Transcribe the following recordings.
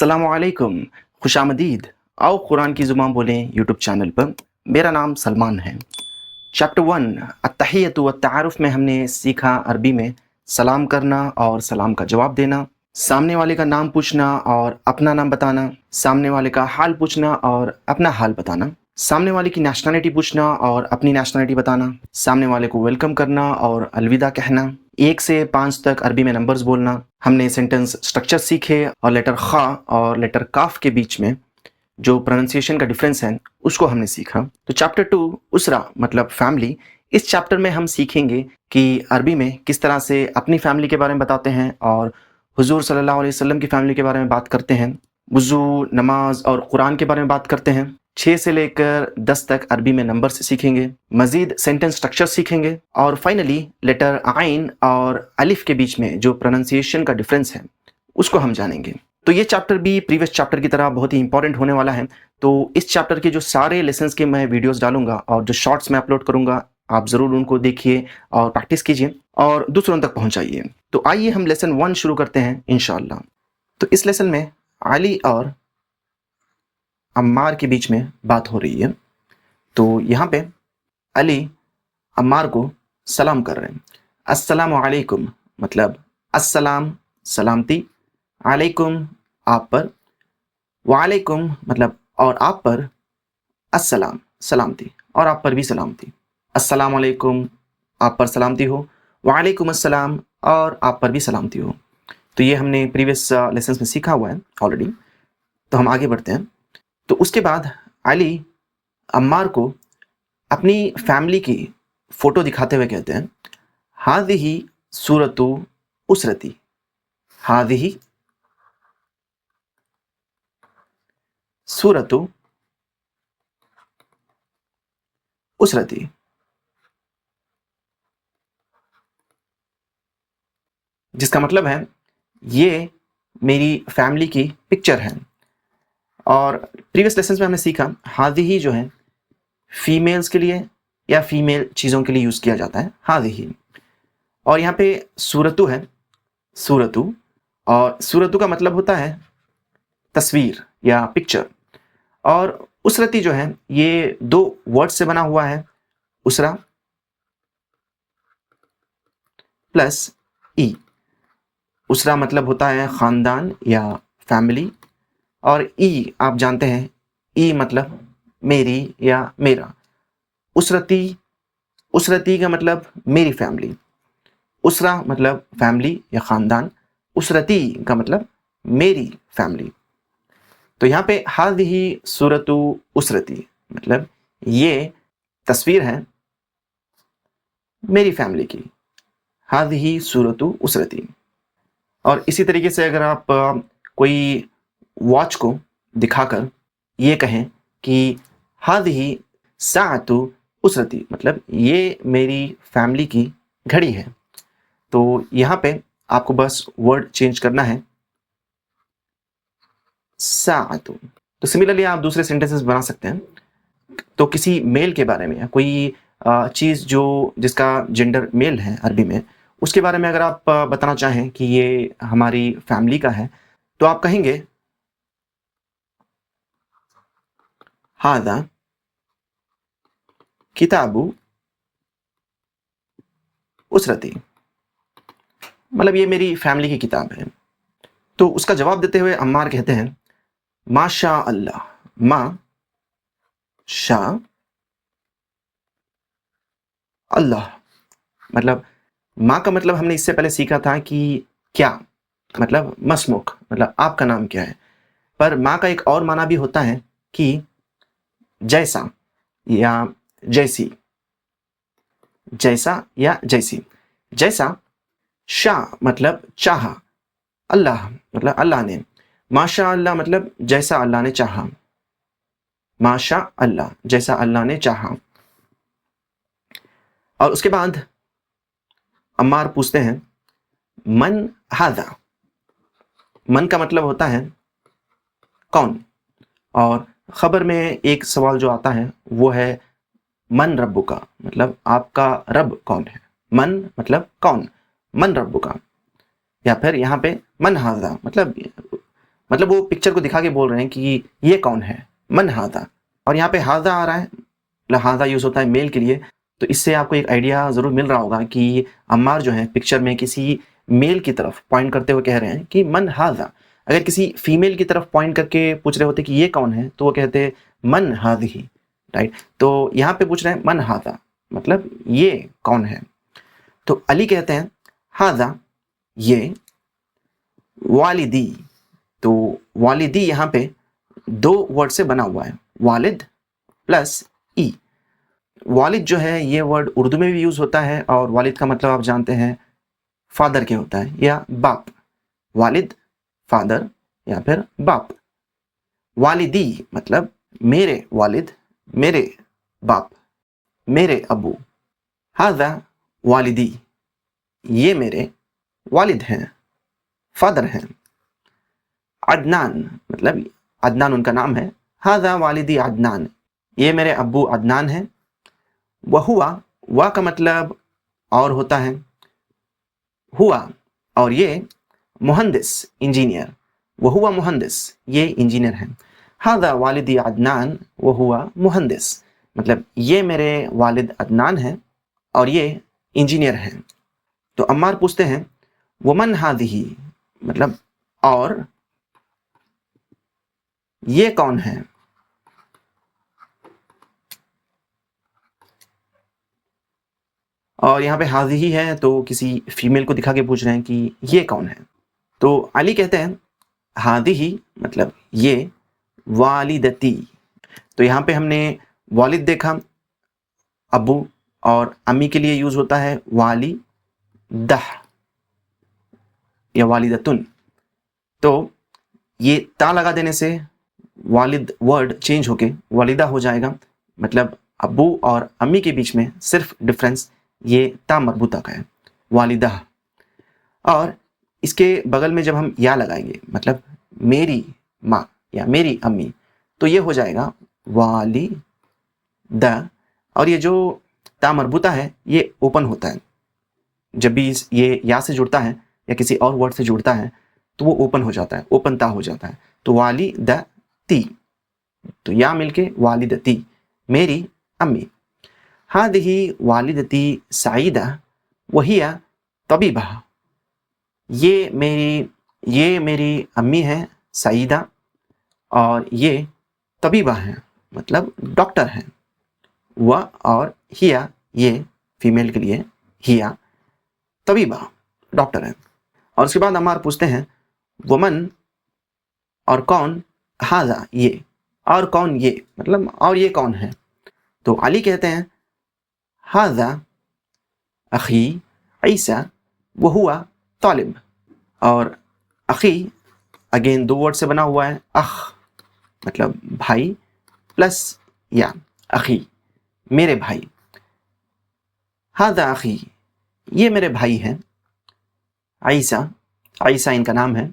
अस्सलाम वालेकुम, खुश आमदीद। आओ कुरान की ज़ुबान बोलें यूट्यूब चैनल पर। मेरा नाम सलमान है। चैप्टर 1 अत्तहियतु वत्तआरुफ़ में हमने सीखा अरबी में सलाम करना और सलाम का जवाब देना, सामने वाले का नाम पूछना और अपना नाम बताना, सामने वाले का हाल पूछना और अपना हाल बताना, सामने वाले की नेशनलिटी पूछना और अपनी नेशनलिटी बताना, सामने वाले को वेलकम करना और अलविदा कहना, 1 से 5 तक अरबी में नंबर्स बोलना। हमने सेंटेंस स्ट्रक्चर सीखे और लेटर खा और लेटर काफ के बीच में जो प्रोनाउंसिएशन का डिफरेंस है उसको हमने सीखा। तो चैप्टर 2 उसरा मतलब फैमिली, इस चैप्टर में हम सीखेंगे कि अरबी में किस तरह से अपनी फैमिली के बारे में बताते हैं और हुजूर सल्लल्लाहु अलैहि वसल्लम की फैमिली के बारे में बात करते हैं, वुज़ू, नमाज और कुरान के बारे में बात करते हैं। 6 से लेकर 10 तक अरबी में नंबर से सीखेंगे, मजीद सेंटेंस स्ट्रक्चर सीखेंगे और फाइनली लेटर आइन और अलिफ के बीच में जो प्रोनाउंसिएशन का डिफरेंस है उसको हम जानेंगे। तो ये चैप्टर भी प्रीवियस चैप्टर की तरह बहुत ही इंपॉर्टेंट होने वाला है। तो इस चैप्टर के जो सारे लेसन्स के मैं वीडियोस डालूंगा और जो शॉर्ट्स मैं अपलोड करूंगा, आप ज़रूर उनको देखिए और प्रैक्टिस कीजिए और दूसरों तक पहुंचाइए। तो आइए हम लेसन 1 शुरू करते हैं इंशाअल्लाह। तो इस लेसन में अली और अम्मार के बीच में बात हो रही है। तो यहाँ पे अली अम्मार को सलाम कर रहे हैं। अस्सलामु अलैकुम मतलब अस्सलाम सलामती, अलैकुम आप पर, वालेकुम मतलब और आप पर, अस्सलाम सलामती और आप पर भी सलामती। अस्सलाम अलैकुम आप पर सलामती हो, वालेकुम अस्सलाम और आप पर भी सलामती हो। तो ये हमने प्रीवियस लेसन्स में सीखा हुआ है ऑलरेडी। तो हम आगे बढ़ते हैं। तो उसके बाद अली अम्मार को अपनी फैमिली की फ़ोटो दिखाते हुए कहते हैं, हाज़िही सूरतु उसरती, हाज़िही सूरतु उसरती। जिसका मतलब है ये मेरी फैमिली की पिक्चर है। और प्रीवियस लेसन्स में हमने सीखा हाज़िही जो है फीमेल्स के लिए या फीमेल चीज़ों के लिए यूज़ किया जाता है हाज़िही। और यहाँ पे सूरतु है, सूरतु, और सूरतु का मतलब होता है तस्वीर या पिक्चर। और उसरती जो है ये 2 वर्ड से बना हुआ है, उसरा प्लस ई। उसरा मतलब होता है ख़ानदान या फैमिली, और ई आप जानते हैं ई मतलब मेरी या मेरा। उसरती, उसरती का मतलब मेरी फैमिली, उसरा मतलब फैमिली या ख़ानदान, उसरती का मतलब मेरी फैमिली। तो यहाँ पे हाज़िही सूरतु उसरती मतलब ये तस्वीर है मेरी फैमिली की, हाज़िही सूरतु उसरती। और इसी तरीके से अगर आप कोई वॉच को दिखाकर ये कहें कि हाज़िही साअतु उसरती मतलब ये मेरी फैमिली की घड़ी है, तो यहाँ पे आपको बस वर्ड चेंज करना है साअतु। तो सिमिलरली आप दूसरे सेंटेंसेस बना सकते हैं। तो किसी मेल के बारे में या कोई चीज़ जो जिसका जेंडर मेल है अरबी में, उसके बारे में अगर आप बताना चाहें कि ये हमारी फैमिली का है, तो आप कहेंगे हाज़ा किताबु उसरती मतलब ये मेरी फैमिली की किताब है। तो उसका जवाब देते हुए अम्मार कहते हैं माशा अल्लाह, मा शा अल्लाह मतलब माँ का मतलब हमने इससे पहले सीखा था कि क्या मतलब मसमुख मतलब आपका नाम क्या है। पर माँ का एक और माना भी होता है कि जैसा या जैसी, जैसा या जैसी। जैसा शाह मतलब चाहा, अल्लाह मतलब अल्लाह ने, माशा अल्लाह मतलब जैसा अल्लाह ने चाहा, माशा अल्लाह जैसा अल्लाह ने चाहा। और उसके बाद अम्मार पूछते हैं मन हादा, मन का मतलब होता है कौन। और खबर में एक सवाल जो आता है वो है मन रब्बु का मतलब आपका रब कौन है। मन मतलब कौन, मन रब्बु का। या फिर यहाँ पे मन हादा मतलब مطلب وہ پکچر کو دکھا کے بول رہے ہیں کہ یہ کون ہے، من ہاذا، اور یہاں پہ ہاذا آ رہا ہے، لہذا یوز ہوتا ہے میل کے لیے. تو اس سے آپ کو ایک آئیڈیا ضرور مل رہا ہوگا کہ عمار جو ہے پکچر میں کسی میل کی طرف پوائنٹ کرتے ہوئے کہہ رہے ہیں کہ من ہاذا. اگر کسی فیمیل کی طرف پوائنٹ کر کے پوچھ رہے ہوتے کہ یہ کون ہے تو وہ کہتے من ہاذہی، رائٹ. تو یہاں پہ پوچھ رہے ہیں من ہاذا، مطلب یہ کون ہے. تو علی کہتے ہیں ہاذا، یہ، والدی. تو والدی یہاں پہ دو ورڈ سے بنا ہوا ہے، والد پلس ای. والد جو ہے یہ ورڈ اردو میں بھی یوز ہوتا ہے، اور والد کا مطلب آپ جانتے ہیں فادر کے ہوتا ہے یا باپ. والد فادر یا پھر باپ. والدی مطلب میرے والد، میرے باپ، میرے ابو. ہاذا والدی، یہ میرے والد ہیں، فادر ہیں. عدنان مطلب عدنان ان کا نام ہے. ہاذا والدی عدنان، یہ میرے ابو عدنان ہیں. وہوا، وا کا مطلب اور ہوتا ہے، ہوا اور یہ مہندس انجینئر. وہوا مہندس، یہ انجینئر ہیں. ہاذا والدی عدنان وہوا مہندس، مطلب یہ میرے والد عدنان ہیں اور یہ انجینئر ہیں. تو عمار پوچھتے ہیں ومن ہذہ، مطلب اور یہ کون ہے. اور یہاں پہ ہذہ ہے تو کسی فیمیل کو دکھا کے پوچھ رہے ہیں کہ یہ کون ہے. تو علی کہتے ہیں ہذہ مطلب یہ، والدتی. تو یہاں پہ ہم نے والد دیکھا، ابو، اور امی کے لیے یوز ہوتا ہے والدہ یا والدتن. تو یہ تا لگا دینے سے والد ورڈ چینج ہو کے والدہ ہو جائے گا. مطلب ابو اور امی کے بیچ میں صرف ڈفرینس یہ تا مربوطہ کا ہے، والدہ. اور اس کے بغل میں جب ہم یا لگائیں گے، مطلب میری ماں یا میری امی، تو یہ ہو جائے گا والدہ. اور یہ جو تا مربوطہ ہے یہ اوپن ہوتا ہے، جب بھی یہ یا سے جڑتا ہے یا کسی اور ورڈ سے جڑتا ہے تو وہ اوپن ہو جاتا ہے، اوپن تا ہو جاتا ہے. تو والدتی، تو یا مل کے والدتی، میری امی. ہذہ والدتی سعیدہ وہی طبیبہ، یہ میری امی ہے سعیدہ اور یہ طبیبہ ہیں، مطلب ڈاکٹر ہیں. وہ اور ہیا، یہ فیمیل کے لیے ہیا، طبیبہ ڈاکٹر ہیں. اور اس کے بعد عمار پوچھتے ہیں ومن، اور کون، ہاذا یہ، اور کون یہ، مطلب اور یہ کون ہے. تو علی کہتے ہیں ہاذا اخی عیسیٰ وہوا طالب. اور اخی اگین دو ورڈ سے بنا ہوا ہے، اخ مطلب بھائی پلس یا اخی، میرے بھائی. ہاذا اخی، یہ میرے بھائی ہیں. عیسیٰ، عیسیٰ ان کا نام ہے،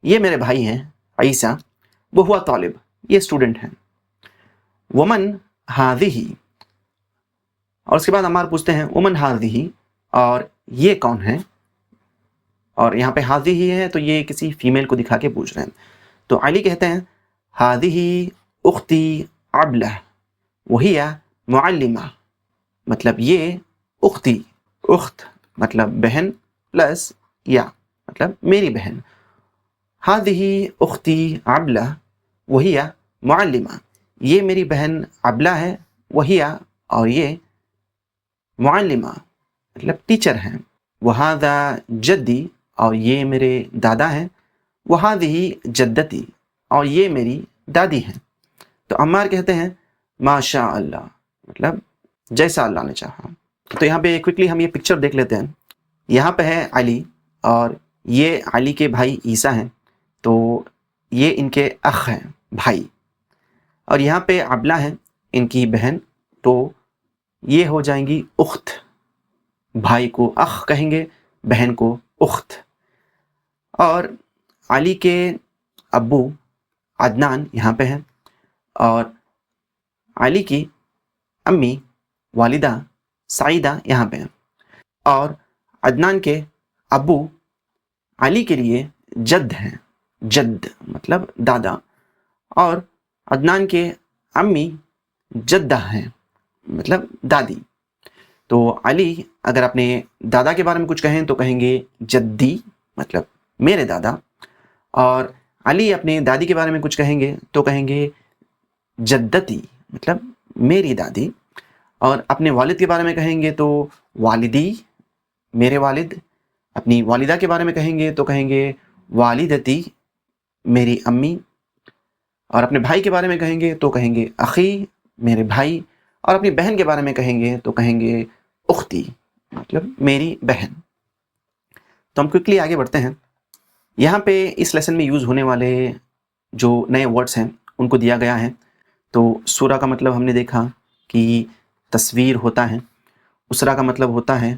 یہ میرے بھائی ہیں عیسیٰ. وہوا طالب، یہ اسٹوڈنٹ ہیں. ومن ہذہ، اور اس کے بعد عمار پوچھتے ہیں ومن ہذہ، اور یہ کون ہے. اور یہاں پہ ہذہ ہی ہے تو یہ کسی فیمیل کو دکھا کے پوچھ رہے ہیں. تو علی کہتے ہیں ہذہ اختی عبلہ وہی معلمہ، مطلب یہ اختی، اخت مطلب بہن پلس یا مطلب میری بہن. ہذہ اختی عبلہ وہی معلمہ، یہ میری بہن عبلہ ہے، وہی اور یہ معلمہ مطلب ٹیچر ہیں. وہذا جدی، اور یہ میرے دادا ہیں. وہذہ جدتی، اور یہ میری دادی ہیں. تو عمار کہتے ہیں ماشاء اللہ، مطلب جیسا اللہ نے چاہا. تو یہاں پہ کوئکلی ہم یہ پکچر دیکھ لیتے ہیں. یہاں پہ ہے علی، اور یہ علی کے بھائی عیسیٰ ہیں، تو یہ ان کے اخ ہیں، بھائی. اور یہاں پہ عبلہ ہیں، ان کی بہن، تو یہ ہو جائیں گی اخت. بھائی کو اخ کہیں گے، بہن کو اخت. اور علی کے ابو عدنان یہاں پہ ہیں، اور علی کی امی والدہ سعیدہ یہاں پہ ہیں. اور عدنان کے ابو علی کے لیے جد ہیں، जद मतलब दादा, और अदनान के अम्मी जद्दा हैं मतलब दादी। तो अली अगर अपने दादा के बारे में कुछ कहें तो कहेंगे जद्दी मतलब मेरे दादा, और अली अपने दादी के बारे में कुछ कहेंगे तो कहेंगे जद्दती मतलब मेरी दादी, और अपने वालिद के बारे में कहेंगे तो वालिदी मेरे वालिद, अपनी वालिदा के बारे में कहेंगे तो कहेंगे वालिदती मेरी अम्मी, और अपने भाई के बारे में कहेंगे तो कहेंगे अखी मेरे भाई, और अपनी बहन के बारे में कहेंगे तो कहेंगे उख्ती मतलब मेरी बहन। तो हम क्विकली आगे बढ़ते हैं। यहाँ पे इस लेसन में यूज़ होने वाले जो नए वर्ड्स हैं उनको दिया गया है। तो सूरा का मतलब हमने देखा कि तस्वीर होता है, उसरा का मतलब होता है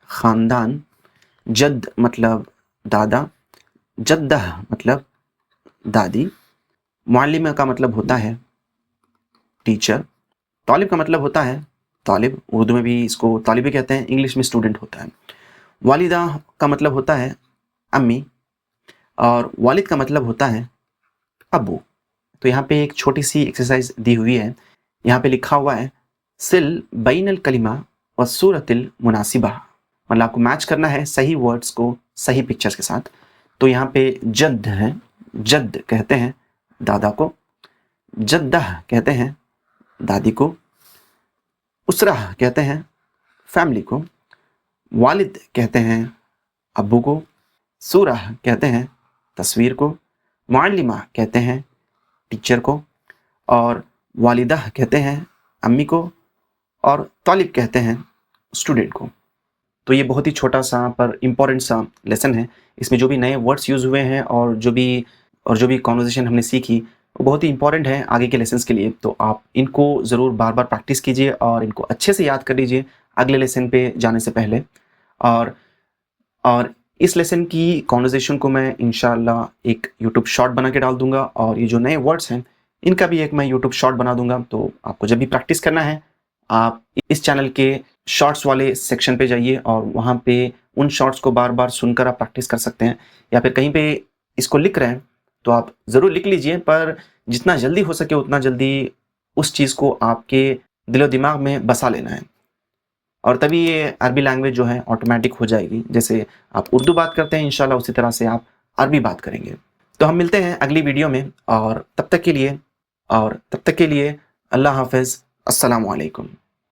ख़ानदान, जद मतलब दादा, जद्दा मतलब दादी, मुअल्लिमा का मतलब होता है टीचर, तालिब का मतलब होता है तालिब, उर्दू में भी इसको तालिब ही कहते हैं, इंग्लिश में स्टूडेंट होता है। वालिदा का मतलब होता है अम्मी, और वालिद का मतलब होता है अब्बू। तो यहाँ पे एक छोटी सी एक्सरसाइज दी हुई है। यहाँ पे लिखा हुआ है सिल बैनल कलिमा व सूरतिल मुनासिबा, मतलब आपको मैच करना है सही वर्ड्स को सही पिक्चर्स के साथ। तो यहाँ पे जद है, जद कहते हैं दादा को, जद्दा कहते हैं दादी को, उसरा कहते हैं फैमिली को, वालिद कहते हैं अब्बू को, सूरा कहते हैं तस्वीर को, मुअल्लिमा कहते हैं टीचर को, और वालिदा कहते हैं अम्मी को, और तालिब कहते हैं स्टूडेंट को। तो ये बहुत ही छोटा सा पर इम्पॉर्टेंट सा लेसन है। इसमें जो भी नए वर्ड्स यूज़ हुए हैं और जो भी कॉन्वर्जेशन हमने सीखी वो बहुत ही इंपॉर्टेंट है आगे के लेसन्स के लिए। तो आप इनको ज़रूर बार बार प्रैक्टिस कीजिए और इनको अच्छे से याद कर लीजिए अगले लेसन पे जाने से पहले। और इस लेसन की कॉन्वर्जेशन को मैं इंशाल्लाह एक यूट्यूब शॉर्ट बना के डाल दूंगा, और ये जो नए वर्ड्स हैं इनका भी एक मैं यूट्यूब शॉर्ट बना दूंगा। तो आपको जब भी प्रैक्टिस करना है आप इस चैनल के शॉर्ट्स वाले सेक्शन पे जाइए और वहाँ पे उन शॉर्ट्स को बार बार सुनकर आप प्रैक्टिस कर सकते हैं, या फिर कहीं पे इसको लिख रहे हैं तो आप ज़रूर लिख लीजिए, पर जितना जल्दी हो सके उतना जल्दी उस चीज़ को आपके दिलो दिमाग में बसा लेना है, और तभी ये अरबी लैंग्वेज जो है ऑटोमेटिक हो जाएगी। जैसे आप उर्दू बात करते हैं इंशाल्लाह उसी तरह से आप अरबी बात करेंगे। तो हम मिलते हैं अगली वीडियो में, और तब तक के लिए अल्लाह हाफ़िज़, अस्सलामु अलैकुम।